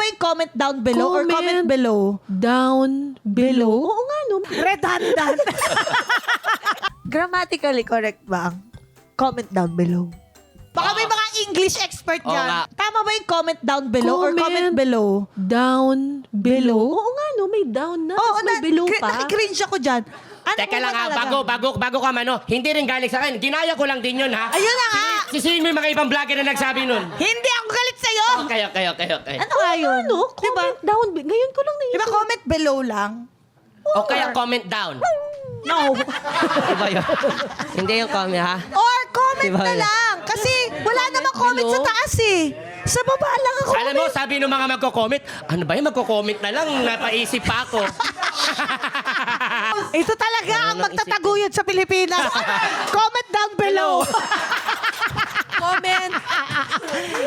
yung comment down below or comment below? Down below. Oo nga, no? Redundant. Grammatically correct ba ang comment down below? Baka may mga English expert Oo dyan. nga. Tama ba yung comment down below or comment Comment below? Down below. Oo nga, no? May down na. Oo, tapos may below pa. Nakikringe ako dyan. Ano Teka mo lang ba ha, talaga? bago ka mano. Hindi rin galing sa akin. Ginaya ko lang din yun ha. Ayun na nga. Sisihin mo yung mga ibang vlogger na nagsabi nun. Hindi ako galit sa'yo. Okay. Ano nga yun? Ano? Diba? Comment down. Ngayon ko lang Diba naisip. comment below lang? O kaya comment down. No. Diba yun? Hindi yung comment ha. Or comment Diba na yun? lang. Kasi wala namang comment sa below? taas eh. Sa baba lang ako. Alam mo, sabi ng mga magko-comment, ano ba yung magko-comment na lang? Napaisip pa ako. Ito talaga ang nang magtataguyod sa Pilipinas. Comment down below. Comment.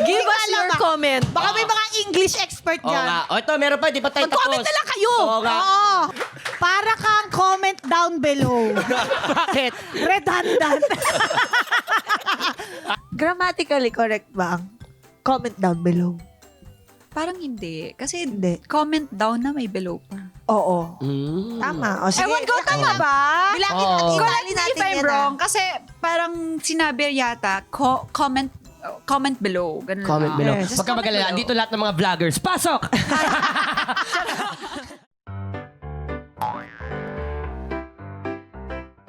Give Hindi ko us alam, your ah. comment. Baka may mga English expert Oo dyan. nga. O ito, meron pa. Di pa tayo tapos? Mag-comment na lang kayo. Oo nga. Oo. Para kang comment down below. Bakit? Redundant. Grammatically correct ba ang comment down below? Parang hindi. Kasi Hindi. comment down na may below pa. Oo. Tama. O, sige. Ewan ko, tama ba? Bilangin Oo. natin. Correct Ibalin me natin if I'm yan, wrong. ah. Kasi parang sinabi yata, comment below. Ganun Comment lang. below. Yes. Huwag ka Comment mag-alala. below. Dito lahat ng mga vloggers. Pasok!